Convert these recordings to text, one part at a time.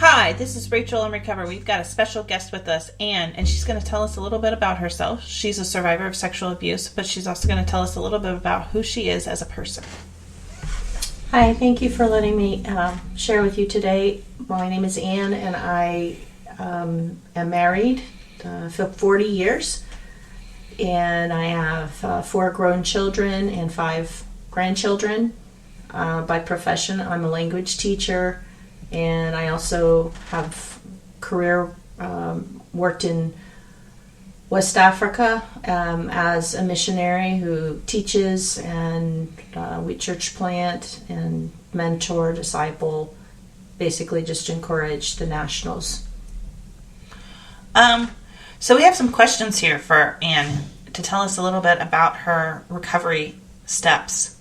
Hi, this is Rachel in Recover. We've got a special guest with us, Anne, and she's going to tell us a little bit about herself. She's a survivor of sexual abuse, but she's also going to tell us a little bit about who she is as a person. Hi, thank you for letting me share with you today. My name is Anne, and I am married for 40 years, and I have 4 grown children and 5 grandchildren. By profession, I'm a language teacher, and I also have career worked in West Africa as a missionary who teaches, and we church plant and mentor, disciple, basically just encourage the nationals. So we have some questions here for Anne to tell us a little bit about her recovery steps.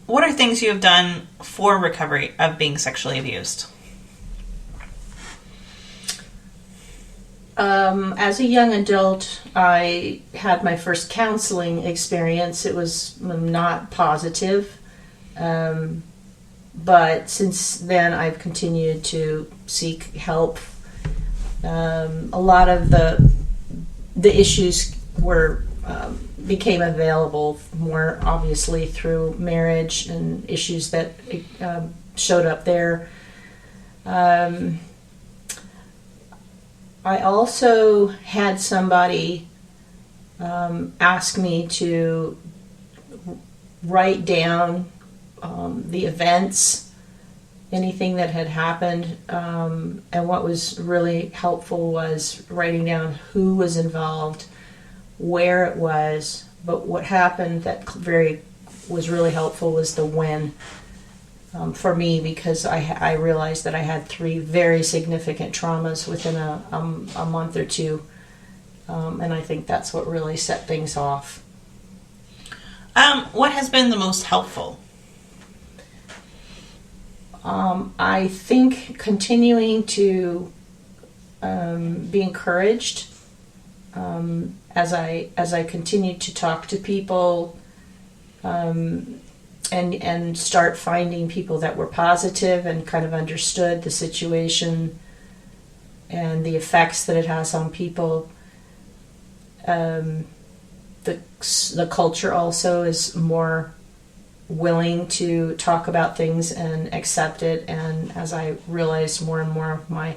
What are things you have done for recovery of being sexually abused? As a young adult, I had my first counseling experience. It was not positive, but since then I've continued to seek help. A lot of the issues became available more obviously through marriage and issues that showed up there. I also had somebody ask me to write down the events, anything that had happened, and what was really helpful was writing down who was involved, where it was, but what happened that was really helpful was the when. For me, because I realized that I had 3 very significant traumas within a month or two, and I think that's what really set things off. What has been the most helpful? I think continuing to be encouraged as I continue to talk to people. And start finding people that were positive and kind of understood the situation and the effects that it has on people. The culture also is more willing to talk about things and accept it. And as I realized more and more of my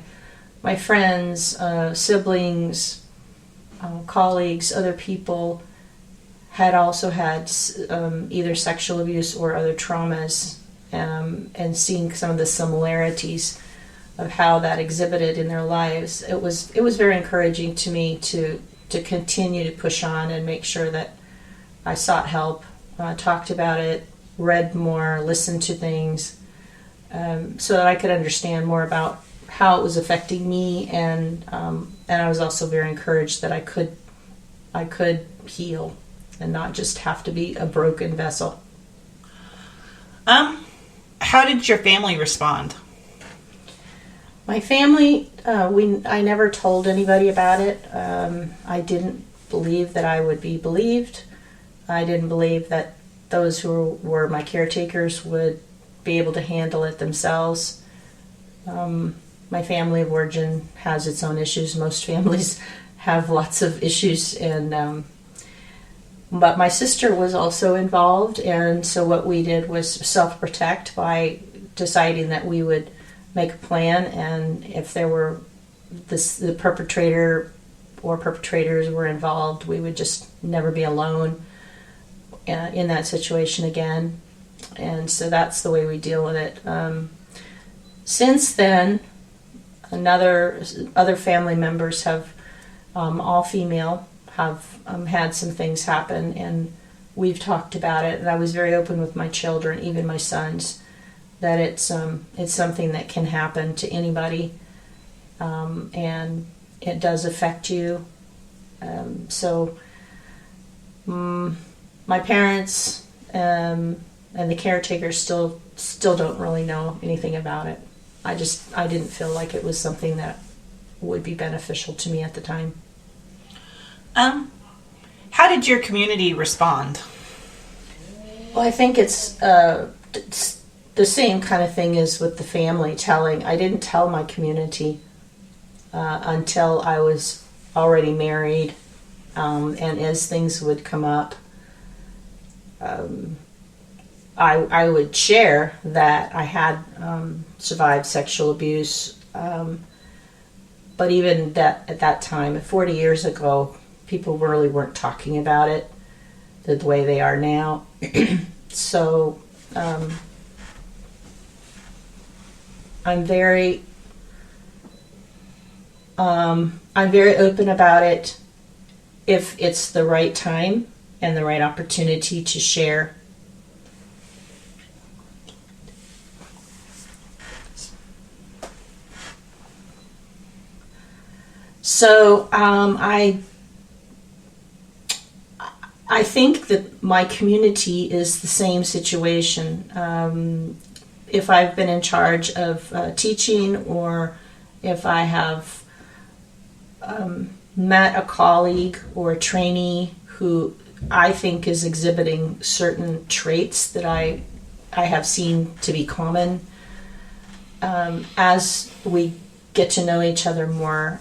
friends, siblings, colleagues, other people had also had either sexual abuse or other traumas, and seeing some of the similarities of how that exhibited in their lives, it was very encouraging to me to continue to push on and make sure that I sought help, talked about it, read more, listened to things, so that I could understand more about how it was affecting me, and I was also very encouraged that I could heal and not just have to be a broken vessel. How did your family respond? My family, I never told anybody about it. I didn't believe that I would be believed. I didn't believe that those who were my caretakers would be able to handle it themselves. My family of origin has its own issues. Most families have lots of issues, and but my sister was also involved, and so what we did was self-protect by deciding that we would make a plan, and if there were the perpetrator or perpetrators were involved, we would just never be alone in that situation again. And so that's the way we deal with it. Since then, other family members have, all female, have had some things happen, and we've talked about it, and I was very open with my children, even my sons, that it's something that can happen to anybody, and it does affect you. So my parents and the caretakers still don't really know anything about it. I didn't feel like it was something that would be beneficial to me at the time. How did your community respond? Well, I think it's the same kind of thing is with the family telling. I didn't tell my community until I was already married, and as things would come up, I would share that I had survived sexual abuse. But even that at that time, 40 years ago, people really weren't talking about it the way they are now. So I'm very open about it if it's the right time and the right opportunity to share. So I think that my community is the same situation. If I've been in charge of teaching, or if I have met a colleague or a trainee who I think is exhibiting certain traits that I have seen to be common, as we get to know each other more,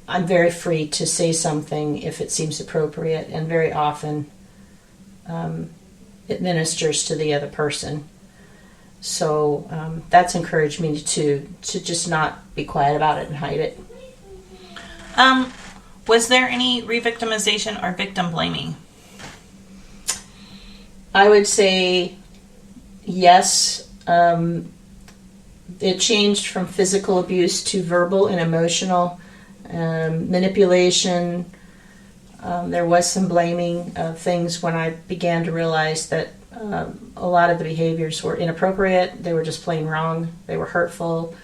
I'm very free to say something if it seems appropriate, and very often it ministers to the other person. So that's encouraged me to just not be quiet about it and hide it. Was there any re-victimization or victim blaming? I would say yes. It changed from physical abuse to verbal and emotional manipulation. There was some blaming of things when I began to realize that a lot of the behaviors were inappropriate. They were just plain wrong. They were hurtful.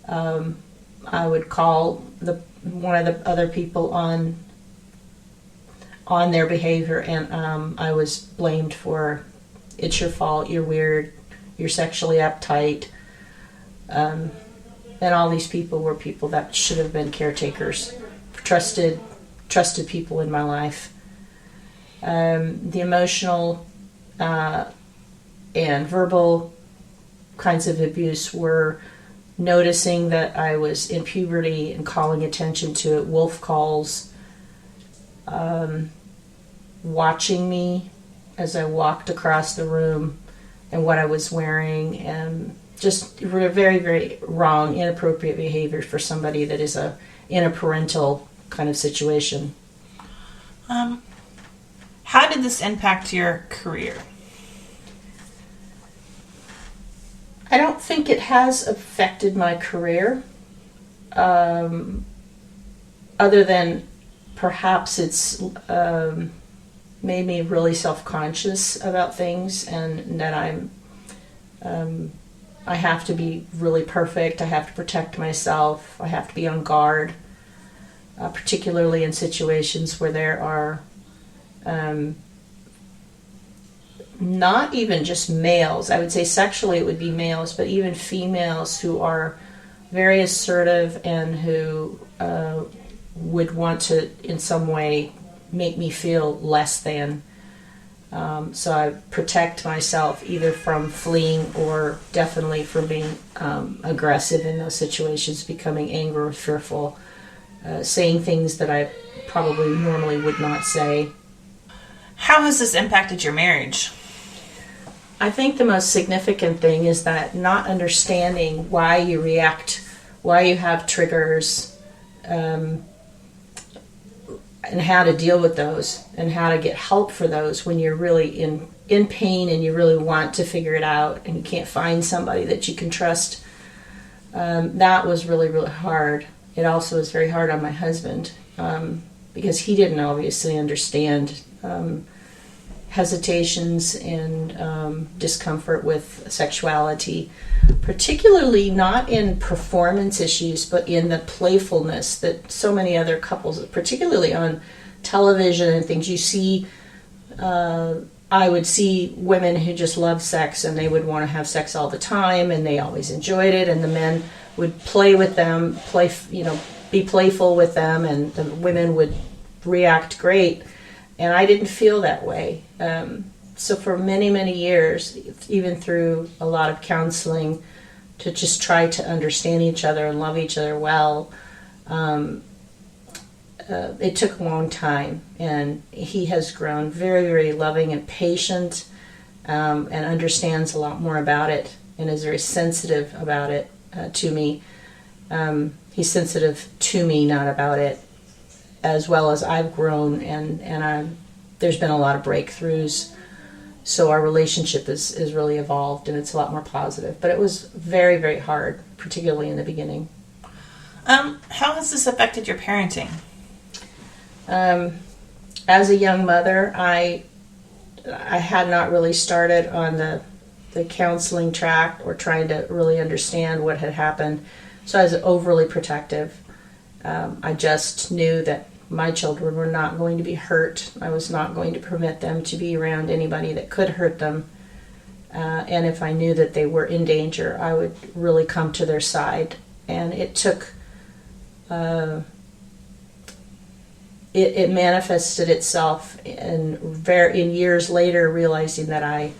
I would call one of the other people on their behavior, and I was blamed for, it's your fault, you're weird, you're sexually uptight. And all these people were people that should have been caretakers, trusted people in my life. The emotional and verbal kinds of abuse were noticing that I was in puberty and calling attention to it, wolf calls, watching me as I walked across the room and what I was wearing, and just very, very wrong, inappropriate behavior for somebody that is in a parental kind of situation. How did this impact your career? I don't think it has affected my career, other than perhaps it's made me really self-conscious about things, and that I have to be really perfect. I have to protect myself. I have to be on guard, particularly in situations where there are not even just males. I would say sexually it would be males, but even females who are very assertive and who would want to in some way make me feel less than. So I protect myself either from fleeing or definitely from being aggressive in those situations, becoming angry or fearful, saying things that I probably normally would not say. How has this impacted your marriage? I think the most significant thing is that not understanding why you react, why you have triggers, and how to deal with those, and how to get help for those when you're really in pain and you really want to figure it out and you can't find somebody that you can trust. That was really, really hard. It also was very hard on my husband, because he didn't obviously understand hesitations and discomfort with sexuality, particularly not in performance issues, but in the playfulness that so many other couples, particularly on television and things, you see. I would see women who just love sex and they would want to have sex all the time and they always enjoyed it, and the men would play with them, be playful with them, and the women would react great. And I didn't feel that way. So for many, many years, even through a lot of counseling, to just try to understand each other and love each other well, it took a long time. And he has grown very, very loving and patient, and understands a lot more about it and is very sensitive about it to me. He's sensitive to me, not about it, as well as I've grown, and there's been a lot of breakthroughs. So our relationship is really evolved, and it's a lot more positive. But it was very, very hard, particularly in the beginning. How has this affected your parenting? As a young mother, I had not really started on the counseling track or trying to really understand what had happened. So I was overly protective. I just knew that my children were not going to be hurt. I was not going to permit them to be around anybody that could hurt them. And if I knew that they were in danger, I would really come to their side. And it took, it manifested itself in years later, realizing that I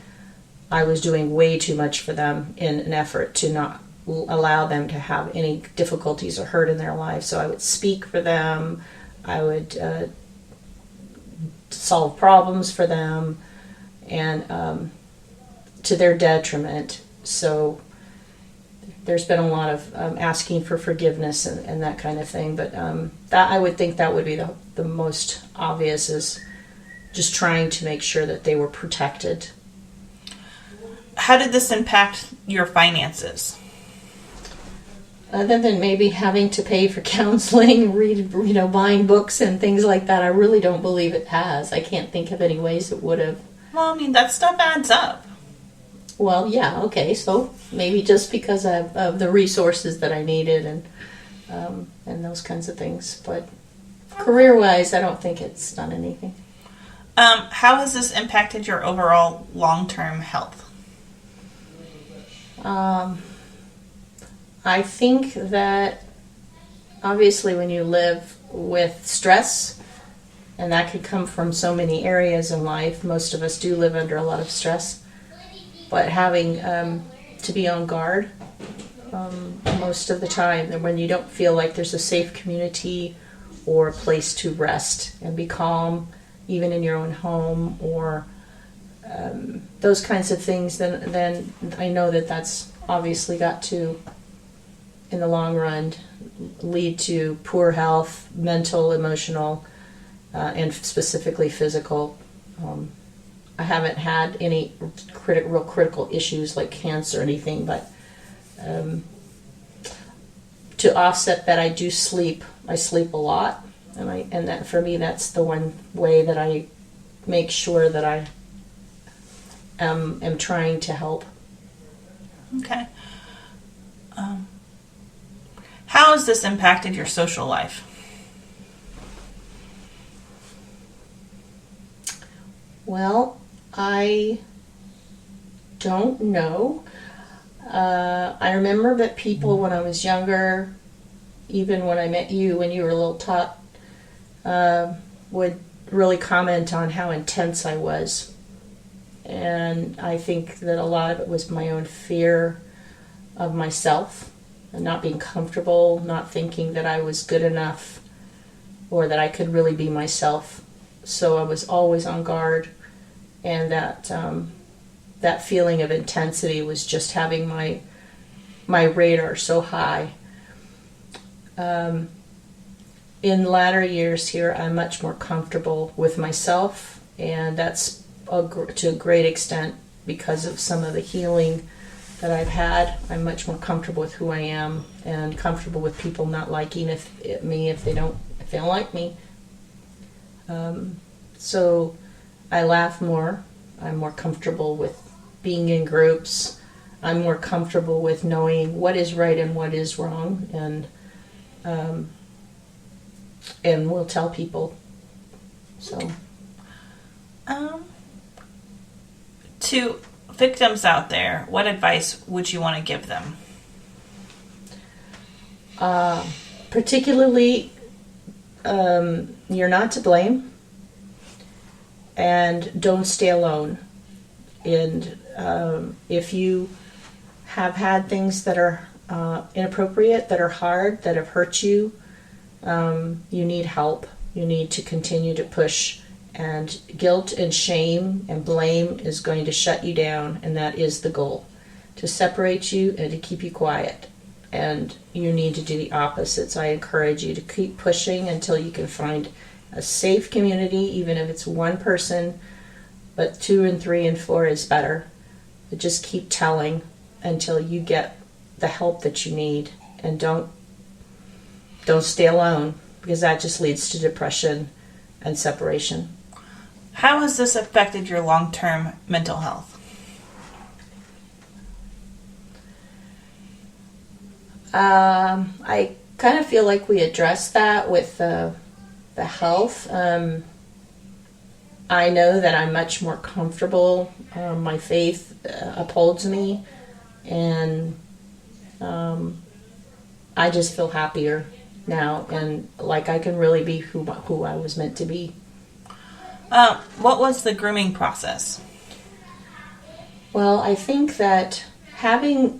was doing way too much for them in an effort to not allow them to have any difficulties or hurt in their lives. So I would speak for them. I would solve problems for them, and to their detriment. So there's been a lot of asking for forgiveness and that kind of thing. But that, I would think that would be the most obvious, is just trying to make sure that they were protected. How did this impact your finances? Other than maybe having to pay for counseling, buying books and things like that, I really don't believe it has. I can't think of any ways it would have. Well, I mean, that stuff adds up. Well, yeah, okay, so maybe just because of the resources that I needed and those kinds of things. But career-wise, I don't think it's done anything. How has this impacted your overall long-term health? I think that obviously when you live with stress, and that could come from so many areas in life, most of us do live under a lot of stress, but having to be on guard most of the time, and when you don't feel like there's a safe community or a place to rest and be calm, even in your own home, or those kinds of things, then I know that that's obviously got to, in the long run, lead to poor health, mental, emotional, and specifically physical. I haven't had any real critical issues like cancer or anything, but to offset that, I do sleep. I sleep a lot, and that for me, that's the one way that I make sure that I am trying to help. Okay. How has this impacted your social life? Well, I don't know. I remember that people, when I was younger, even when I met you when you were a little tot, would really comment on how intense I was. And I think that a lot of it was my own fear of myself, and not being comfortable, not thinking that I was good enough or that I could really be myself. So I was always on guard, and that feeling of intensity was just having my radar so high. In latter years here, I'm much more comfortable with myself, and that's to a great extent because of some of the healing that I've had. I'm much more comfortable with who I am, and comfortable with people not liking me if they don't like me. So I laugh more. I'm more comfortable with being in groups. I'm more comfortable with knowing what is right and what is wrong, and we'll tell people. So, to victims out there, what advice would you want to give them? Particularly, you're not to blame, and don't stay alone. And if you have had things that are inappropriate, that are hard, that have hurt you, you need help. You need to continue to push. And guilt and shame and blame is going to shut you down, and that is the goal, to separate you and to keep you quiet. And you need to do the opposite. So I encourage you to keep pushing until you can find a safe community, even if it's one person, but 2 and 3 and 4 is better. But just keep telling until you get the help that you need, and don't stay alone, because that just leads to depression and separation. How has this affected your long-term mental health? I kind of feel like we addressed that with the health. I know that I'm much more comfortable. My faith upholds me, and I just feel happier now, and like I can really be who I was meant to be. What was the grooming process? Well, I think that having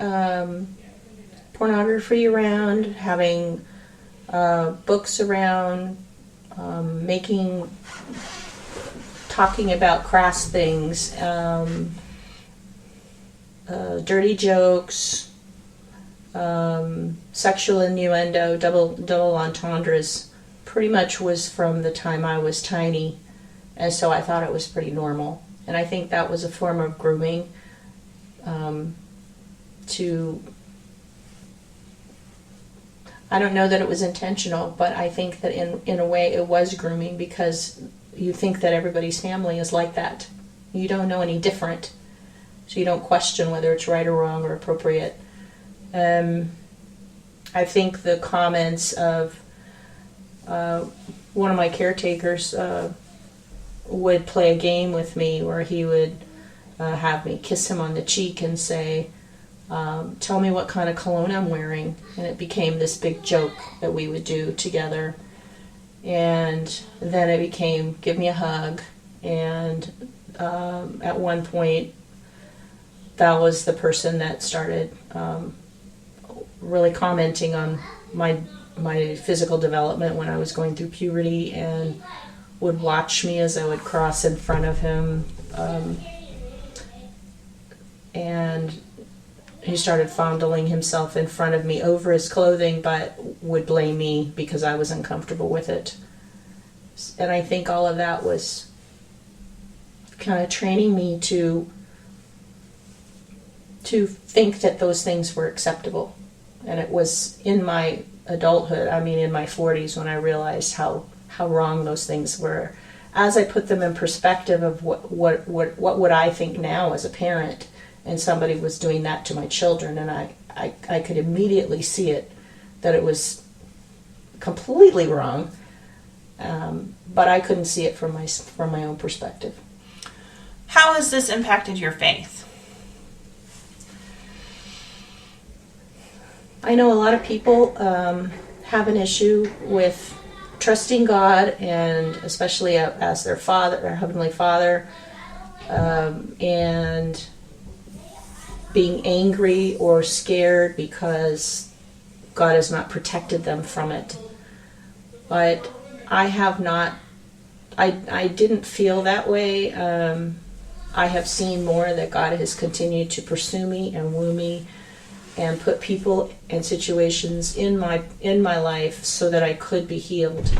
pornography around, having books around, talking about crass things, dirty jokes, sexual innuendo, double entendres, pretty much was from the time I was tiny, and so I thought it was pretty normal. And I think that was a form of grooming, I don't know that it was intentional, but I think that in a way it was grooming, because you think that everybody's family is like that. You don't know any different, so you don't question whether it's right or wrong or appropriate. I think the comments of one of my caretakers would play a game with me where he would have me kiss him on the cheek and say, tell me what kind of cologne I'm wearing. And it became this big joke that we would do together. And then it became, give me a hug. And at one point, that was the person that started really commenting on my physical development when I was going through puberty, and would watch me as I would cross in front of him. And he started fondling himself in front of me over his clothing, but would blame me because I was uncomfortable with it. And I think all of that was kind of training me to think that those things were acceptable. And it was in my adulthood, in my 40s, when I realized how wrong those things were. As I put them in perspective of what would I think now as a parent, and somebody was doing that to my children, and I could immediately see it, that it was completely wrong, but I couldn't see it from my own perspective. How has this impacted your faith? I know a lot of people have an issue with trusting God, and especially as their Father, their Heavenly Father, and being angry or scared because God has not protected them from it. But I have not, I didn't feel that way. I have seen more that God has continued to pursue me and woo me and put people and situations in my life so that I could be healed.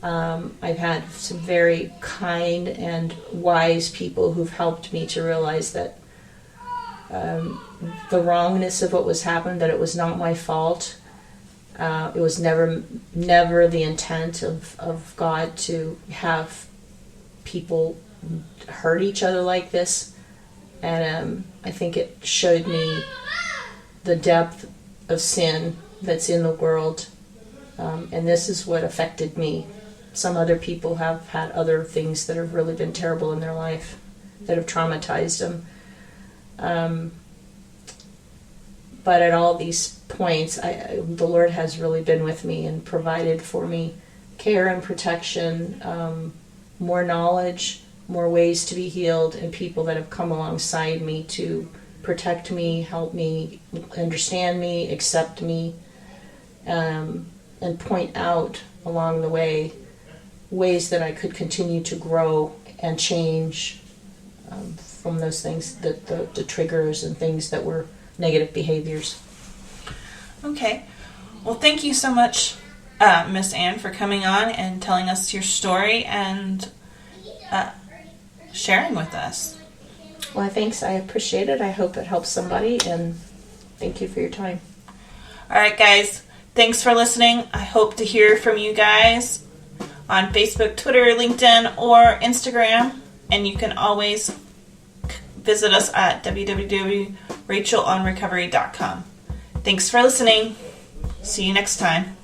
I've had some very kind and wise people who've helped me to realize that the wrongness of what was happened, that it was not my fault. It was never the intent of God to have people hurt each other like this. And I think it showed me the depth of sin that's in the world. And this is what affected me. Some other people have had other things that have really been terrible in their life, that have traumatized them. But at all these points, the Lord has really been with me and provided for me care and protection, more knowledge, more ways to be healed, and people that have come alongside me to protect me, help me, understand me, accept me, and point out along the way ways that I could continue to grow and change from those things, the triggers and things that were negative behaviors. Okay. Well, thank you so much, Miss Ann, for coming on and telling us your story and sharing with us. Well, thanks. I appreciate it. I hope it helps somebody, and thank you for your time. All right, guys. Thanks for listening. I hope to hear from you guys on Facebook, Twitter, LinkedIn, or Instagram. And you can always visit us at www.rachelonrecovery.com. Thanks for listening. See you next time.